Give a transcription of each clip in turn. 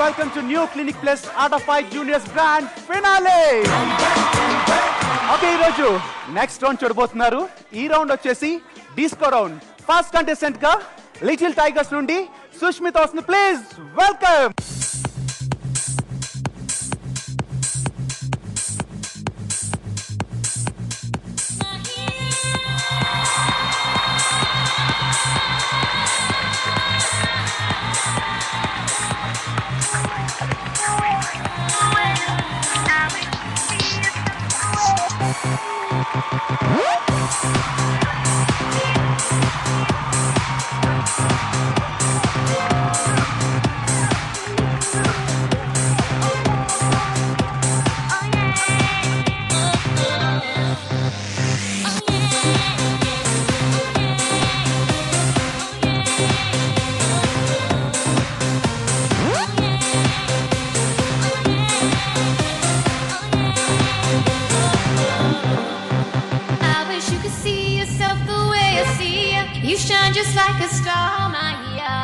welcome to New Clinic Plus Art of Fight Juniors Grand Finale. Okay, ఈరోజు next round చూడబోతున్నారు. ఈ round వచ్చేసి disco round. First contestant గా little tigers నుండి సుష్మిత వస్తుంది. Please welcome. You shine just like a star, Maya.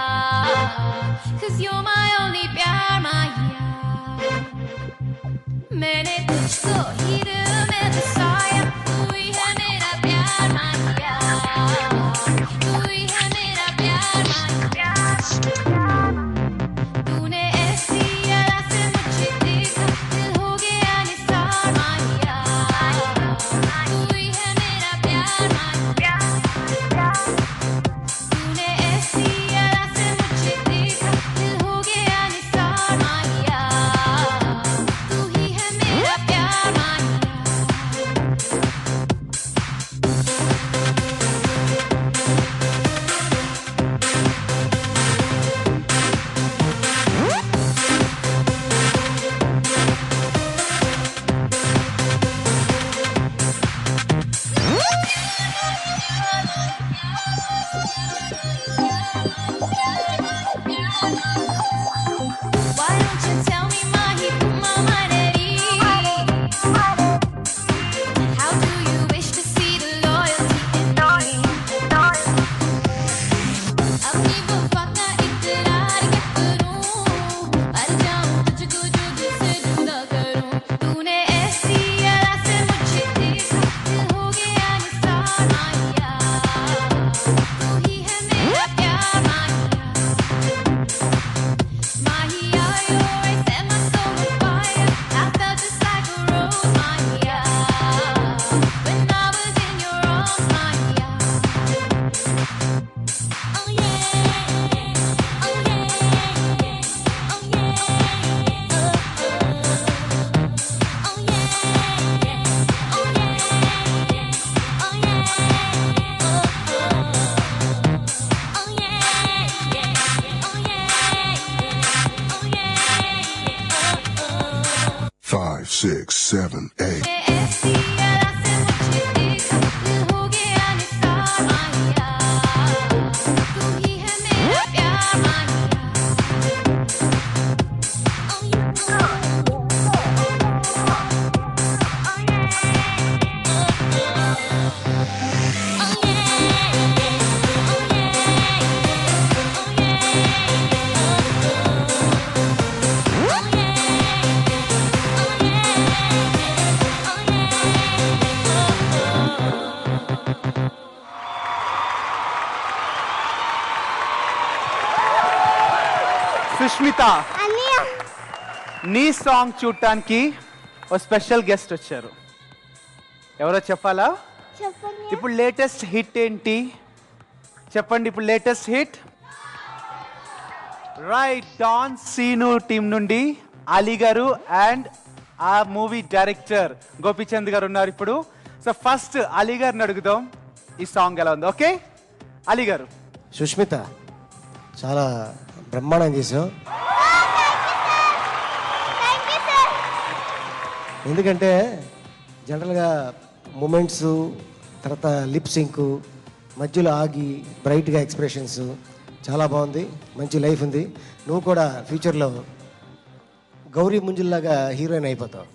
'Cause you're my only pyar, Maya. मैंने तुझको ही दिल में बसाया, तू ही है मेरा प्यार, Maya. तू ही है मेरा प्यार, Maya. तूने ऐसी अदा से मुझे देखा, दिल हो गया निसार, Maya. तू ही है मेरा प्यार, Maya. Five, six, seven, eight. Sushmita, నీ సాంగ్ చూడటానికి ఒక స్పెషల్ గెస్ట్ వచ్చారు. ఎవరో చెప్పాలా? ఇప్పుడు లేటెస్ట్ హిట్ ఏంటి చెప్పండి. ఇప్పుడు latest hit right, Don Seenu team నుండి అలీ గారు అండ్ ఆ మూవీ డైరెక్టర్ గోపీచంద్ గారు ఉన్నారు ఇప్పుడు. సో ఫస్ట్ అలీ గారిని అడుగుదాం, ఈ సాంగ్ ఎలా ఉంది? ఓకే అలీ గారు. సుష్మిత, చాలా బ్రహ్మాండం చేసావు. ఎందుకంటే జనరల్గా మూమెంట్స్, తర్వాత లిప్ సింక్, మధ్యలో ఆగి బ్రైట్గా ఎక్స్ప్రెషన్స్ చాలా బాగుంది. మంచి లైఫ్ ఉంది. నువ్వు కూడా ఫ్యూచర్లో గౌరీ ముంజుల్లాగా హీరోయిన్ అయిపోతావు.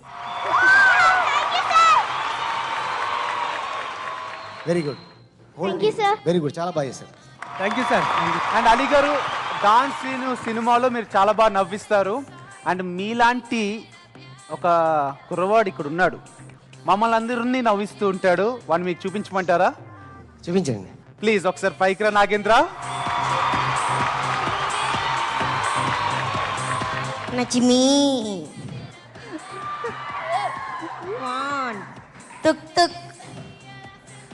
వెరీ గుడ్, వెరీ గుడ్, చాలా బాగా చేశారు. Thank you sir. And Ali గారు, డాన్స్ సీను సినిమాలో మీరు చాలా బాగా నవ్విస్తారు. అండ్ మీలాంటి ఒక కుర్రవాడు ఇక్కడ ఉన్నాడు, మమ్మల్ని అందరినీ నవ్విస్తూ ఉంటాడు. వాడిని మీకు చూపించమంటారా? చూపించండి. ప్లీజ్ ఒకసారి పైకి రా నాగేంద్ర. నచ్చిమి తుక్ తుక్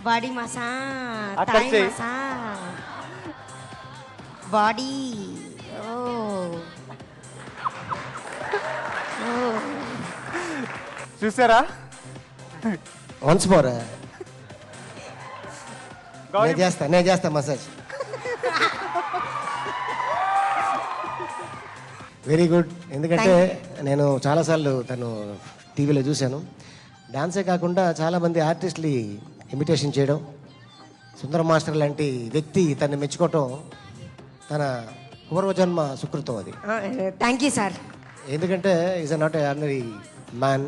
బాడీ మసా అక్కడ తాయి చెయ్యి. మసా బాడీ ఓ చూసారా? వన్స్ మోర్ గౌరీ నేను చేస్తా మసాజ్. Very good. ఎందుకంటే నేను చాలాసార్లు తను టీవీలో చూశాను. డాన్సే కాకుండా చాలామంది ఆర్టిస్టులు ఇమిటేషన్ చేయడం, సుందరం మాస్టర్ లాంటి వ్యక్తి తను మెచ్చుకోవటం తన పూర్వజన్మ సుకృతం అది. Thank you sir. ఎందుకంటే is a not a ordinary man.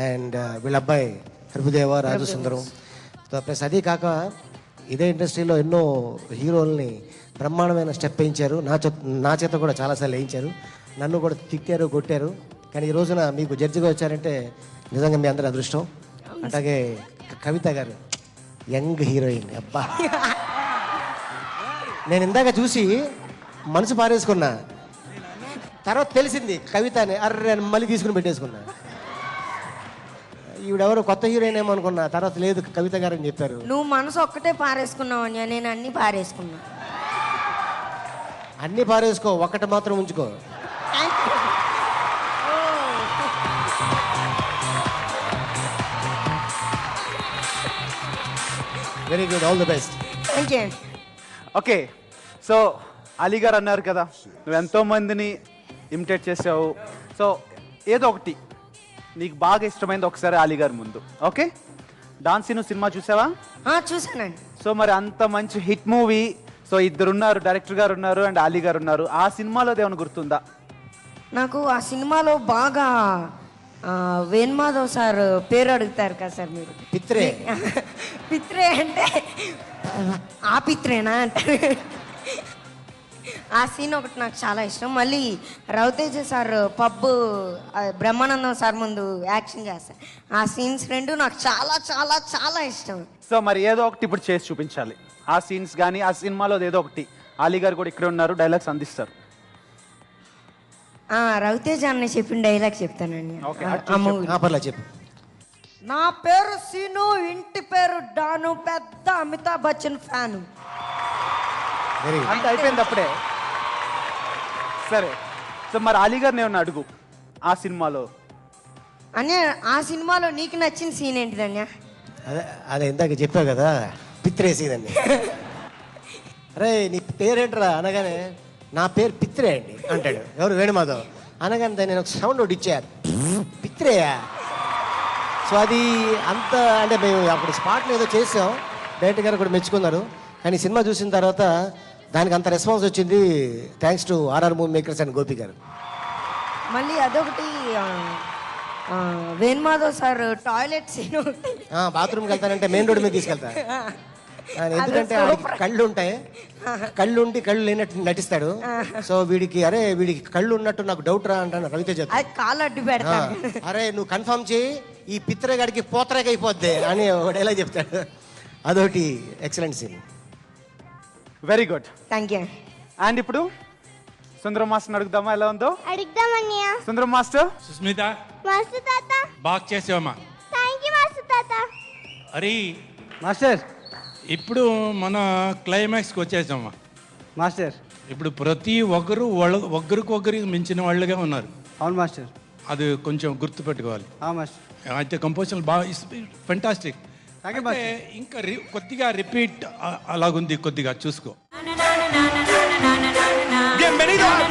And వీళ్ళ అబ్బాయి ప్రభుదేవ రాజు సుందరం ప్లస్ అదే కాక ఇదే ఇండస్ట్రీలో ఎన్నో హీరోల్ని బ్రహ్మాండమైన స్టెప్ వేయించారు. నా చేత కూడా చాలాసార్లు వేయించారు. నన్ను కూడా తిట్టారు, కొట్టారు. కానీ ఈ రోజున మీకు జడ్జిగా వచ్చారంటే నిజంగా మీ అందరి అదృష్టం. అలాగే కవిత గారు యంగ్ హీరోయిన్. అబ్బా, నేను ఇందాక చూసి మనసు పారేసుకున్నా, తర్వాత తెలిసింది కవిత అని. అర్రే మళ్ళీ తీసుకుని పెట్టేసుకున్నా. ఈవిడెవరో కొత్త హీరోయిన్ ఏమో అనుకున్నా, తర్వాత లేదు కవిత గారు అని చెప్పారు. నువ్వు మనసు ఒక్కటే పారేసుకున్నావు అన్య, నేను అన్ని పారేసుకున్నా. అన్నీ పారేసుకో, ఒక్కటి మాత్రం ఉంచుకో. Very good, all the best. Thank you. Okay, so Ali గారు అన్నారు కదా, నువ్వు ఎంతో మందిని ఇమిటేట్ చేసావు. సో ఏదో ఒకటి నీకు బాగా ఇష్టమైంది ఒకసారి అలీ గారు ముందు. ఓకే, డాన్సీను సినిమా చూసావా? చూసానండి. సో మరి అంత మంచి హిట్ మూవీ, సో ఇద్దరు ఉన్నారు, డైరెక్టర్ గారు ఉన్నారు అండ్ అలీ గారు ఉన్నారు. ఆ సినిమాలో ఏమైనా గుర్తుందా? నాకు ఆ సినిమాలో బాగా వేణుమాధవ్ సార్ పేరు అడుగుతారు కదా సార్ మీరు. పిత్రే. పిత్రే అంటే ఆ పిత్రేనా అంటారు. ఆ సీన్ ఒకటి నాకు చాలా ఇష్టం. మళ్ళీ రవితేజ సార్ పబ్ బ్రహ్మానందం సార్ ముందు యాక్షన్ చేస్తారు. ఆ సీన్స్ రెండు నాకు చాలా చాలా చాలా ఇష్టం. సో మరి ఏదో ఒకటి ఇప్పుడు చేసి చూపించాలి. ఆ సీన్స్ కానీ ఆ సినిమాలో ఏదో ఒకటి. అలీ గారు కూడా ఇక్కడ ఉన్నారు, డైలాగ్స్ అందిస్తారు. రవితేజ అన్న చెప్పిన డైలాగ్ చెప్తానండి. Okay, ఆ మూవీ. పర్లేదు చెప్పు. నా పేరు సీను, ఇంటి పేరు డాను, పెద్ద Amitabh Bachchan fan. Very good. అంటే అయిపోయింది అప్పుడే. సరే, సో మరి అలీ గారిని ఏమన్నా అడుగు ఆ సినిమాలో. అన్య ఆ సినిమాలో నీకు నచ్చిన సీన్ ఏంటిదన్య? అదే ఇందాక చెప్పావు కదా, పిత్రేసేదండి. అరే నీ పేరేంట్రా అనగానే నా పేరు పిత్రే అండి అంటాడు. ఎవరు? వేణుమాధవ్. అనగానే నేను ఒక సౌండ్ ఒకటి ఇచ్చా, పిత్రేయా. సో అది అంత అంటే మేము అప్పుడు స్పాట్లో ఏదో చేసాం, డైరెక్టర్ గారు కూడా మెచ్చుకున్నారు. కానీ సినిమా చూసిన తర్వాత దానికి అంత రెస్పాన్స్ వచ్చింది, thanks to RR movie makers and Gopi garu. మళ్ళీ అదొకటి వేణుమాధవ్ సార్ టాయిలెట్ సీన్ ఒకటి. బాత్రూమ్కి వెళ్తానంటే మెయిన్ రోడ్ మీద తీసుకెళ్తా. ఎందుకంటే ఆడికి కళ్ళు ఉంటాయి, కళ్ళు ఉండి కళ్ళు లేనట్టు నటిస్తాడు. సో వీడికి కళ్ళు ఉన్నట్టు నాకు డౌట్ రా అంటాను రవితేజ. అది కాళ్ళు అడ్డు పెడతాను. అరే నువ్వు కన్ఫర్మ్ చేయి, ఈ పిత్రగాడికి పోతరేగా అయిపోద్ది అని ఎలా చెప్తాడు. అదొకటి excellent scene. Very good. Thank you. And ఇప్పుడు సుందరం మాస్టర్ అడుగుదామా ఎలా ఉందో? అడుగుదామన్నయ్య. సుందరం మాస్టర్. సుస్మిత, మాస్టర్ తాత. బాగా చేసావమ్మా. థ్యాంక్ యూ మాస్టర్ తాత. అరే మాస్టర్. ఇప్పుడు మన క్లైమాక్స్కి వచ్చేసామా మాస్టర్. ఇప్పుడు ప్రతి ఒక్కరు ఒకరికి మించిన వాళ్ళుగా ఉన్నారు. అవును మాస్టర్. అది కొంచెం గుర్తుపెట్టుకోవాలి. మాస్టర్. అయితే కంపోజిషన్ బాగా ఫెంటాస్టిక్. Thank you master. ఇంకా కొద్దిగా రిపీట్ అలాగుంది, కొద్దిగా చూసుకో. Bienvenido a